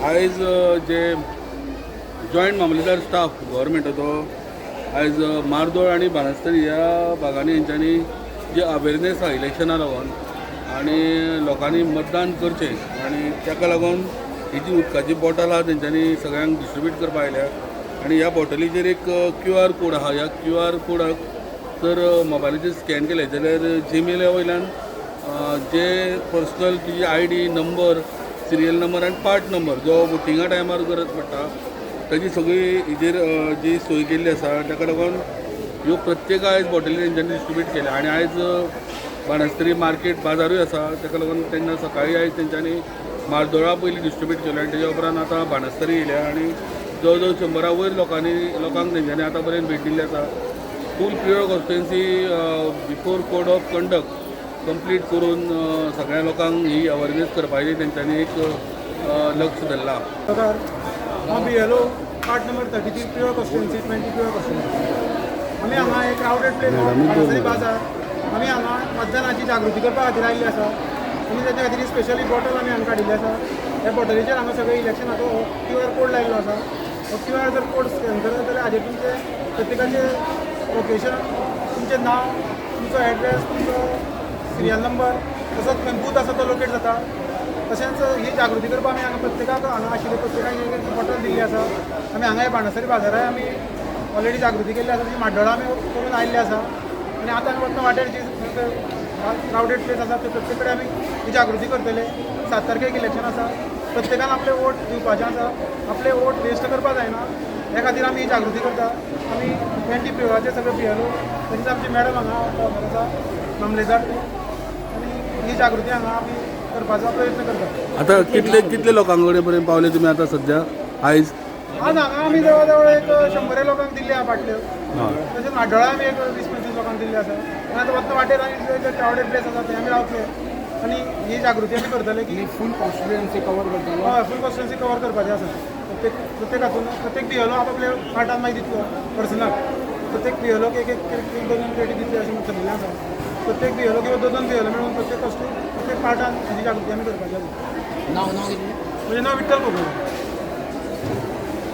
आयज जे जॉयंट मामलेदार स्टाफ गव्हर्मेंटाचो आयज मार्दोळ आनी बाणस्तारी ह्या भागांनी हेंच्यांनी जे अवेरनेस आहा इलेक्शना लागून आनी लोकांनी मतदान करचें आनी ताका लागून ही जी उदकाची बॉटल आहा तेंच्यांनी सगळ्यांक डिस्ट्रिब्यूट करपा आयल्या आनी ह्या बॉटलीचेर एक QR कोड आहा. ह्या QR कोडाक जर मोबायलाचेर स्कॅन केले जाल्यार जीमेला वयल्यान जे पर्सनल तुजी ID नंबर, सिरियल नंबर आनी पार्ट नंबर जो वोटिंगा टायमार गरज पडटा ताची सगळी हेजेर जी सोय केल्ली आसा. ताका लागून ह्यो प्रत्येक आयज बॉटली तेंच्यांनी डिस्ट्रिब्यूट केल्या आनी आयज बाणस्तारी मार्केट बाजारूय आसा. ताका लागून तेन्ना सकाळी आयज तेंच्यांनी मार्दोळा पयलीं डिस्ट्रिब्यूट केलो आनी तेज्या उपरांत आतां बाणस्तारी येयल्या आनी जवळ जवळ 100 वयर लोकांक तेंच्यांनी आतां पर्यंत भेट दिल्ली आसा. Full pure constituency before code of conduct complete करून सगळ्या लोकांक ही अवेरनेस करपाची तेंच्यांनी एक लक्ष धरला. BLO card number 33 pure constituency 20 pure constituency आमी हांगा एक क्राउडेड प्लेस बाणस्तारी बाजार आमी हांगा मतदानाची जागृती करपा खातीर आयिल्ले आसा आनी तेच्या खातीर स्पेशली बॉटल आमी हांगा काडिल्ले आसा. ह्या बॉटलीचेर हांगा सगळे इलेक्शनाचो QR कोड लायिल्लो आसा. हो QR जर कोड स्कॅन करत जाल्यार हाजेर तुमचे प्रत्येकाचें लोकेशन, तुमचें नांव, तुमचो एड्रेस, तुमचो सिरियल नंबर तसोच खंय बूथ आसा तो लोकेट जाता. तशेंच ही जागृती करपाक आमी हांगा प्रत्येकाक हांगा आशिल्ले प्रत्येकाक एक बॉटल दिल्ली आसा. आमी हांगा बाणस्तारी बाजारांत आमी ऑलरेडी जागृती केल्ली आसा. ती माड्डोळा आमी करून आयिल्ले आसा आनी आतां आमी वतना वाटेर जी क्राउडेड प्लेस आसा ते प्रत्येक कडेन आमी ही जागृती करतले. 7 तारखेक इलेक्शन आसा. प्रत्येकान आपले वोट दिवपाचें आसा. आपले वोट वेस्ट करपाक जायना. ह्या खातीर आमी ही जागृती करता. आमी 20 प्युअराचे सगळे BLO तशेंच आमची मॅडम हांगा आसा मामलेदार आनी ही जागृती हांगा आमी करपाचो प्रयत्न करता. आतां कितले लोकां कडेन पर्यंत पावले तुमी आतां सध्या आयज? आज हांगा आमी जवळ जवळ एक 100 लोकांक दिल्ले आहा बाटल्यो. तशेंच माड्डोळा आमी एक 20-25 लोकांक दिल्ले आसा. आनी आतां वतना वाटेर आमी जे क्राउडेड प्लेस आसा थंय आमी रावतले आनी ही जागृती आमी करतले की फूल कॉन्स्टिट्युएन्सी कवर करतलो. हय फूल कॉन्स्टिट्युएन्सी कवर करपाचें आसा. प्रत्येक हातून प्रत्येक BLO आपल्या पार्टान मागीर दितलो पर्सनल. प्रत्येक BLO एक 2 पेटी दितली अशें ठरलेलें आसा. प्रत्येक BLO किंवा 2 BLO मेळून प्रत्येक पार्टान हाची जागृती आमी करपाची आसा. नांव कितें? म्हजें नांव विठ्ठल गोगोळे.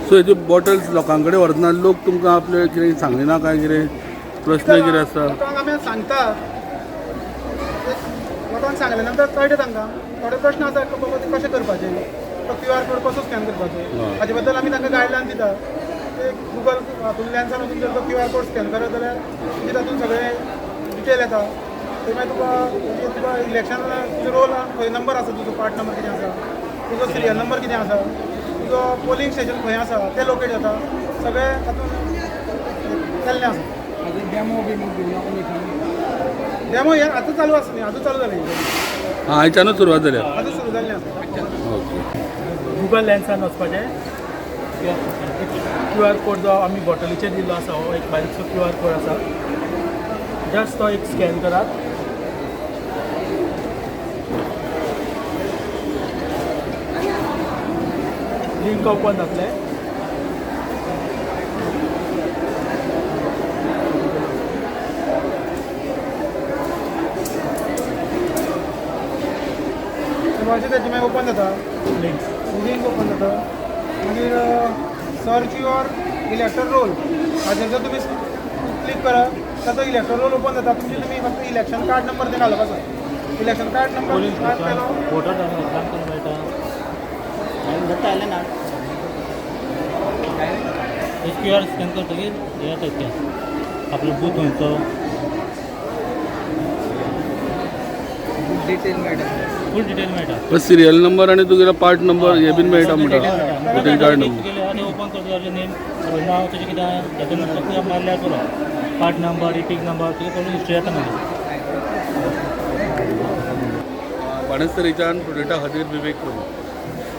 सो हेजे बॉटल्स लोकां कडेन व्हरतना लोक तुमकां आपले कितें सांगले ना काय कितें प्रश्न कितें आसता? लोकांक आमी सांगता. लोकांक सांगले नंतर कळटा तांकां थोडे प्रश्न आसा बाबा ते कशें करपाचें, तो QR कोड कसो स्कॅन करपाचो हाजे बद्दल आमी तांकां गायडलायन दिता. ते गुगल हातूंतल्यान वचून जर तो QR कोड स्कॅन करत जाल्यार तुजें तातूंत सगळे डिटेल येता. ते मागीर तुका इलेक्शन तुजो रोल खंय नंबर आसा, तुजो पार्ट नंबर कितें आसा, तुजो सिरियल नंबर कितें आसा, तुजो पोलिंग स्टेशन खंय आसा तें लोकेट जाता. सगळें तातूंत केल्लें आसा. डेमो बी दिवना कोणी? डेमो हे आतां चालू आसा न्ही, आतां चालू जालें. आयच्यानूच सुरवात जाल्या. आतां सुरू जाल्लें आसा. ओके. गुगल लेन्सान वचपाचें. QR कोड जो आमी बॉटलीचेर दिल्लो आसा हो एक बारीकसो QR कोड आसा. जस्ट तो एक स्कॅन करात. लिंक ओपन जातलें. मागीर तेजे मागीर ओपन जाता. लिंक ओपन जाता. मागीर सर्च युअर इलेक्टर रोल हाजेर जर तुमी क्लिक करात ताचो इलेक्टर रोल ओपन जाता. तुमी फक्त इलेक्शन कार्ड नंबर ते घालप आसा. इलेक्शन कार्ड नंबर केलो वोटर मेळटा. QR स्कॅन करतकीर हें येता तें आपलो बूथ खंयचो डिटेल मेळटा. फूल डिटेल मेळटा. बस सिरियल नंबर आनी तुगेलो पार्ट नंबर हे बीन मेळटा म्हणटा. वोटिंग कार्ड नंबर आनी ओपन करता जाल्यार नेम नांव तुजें कितें तातूंत मारल्यार पुरो. पार्ट नंबर, इपीक नंबर तुजें सगळी हिस्ट्री येता मागीर. बाणस्तारीच्यान प्रोजेक्टा खातीर विवेक प्रभू.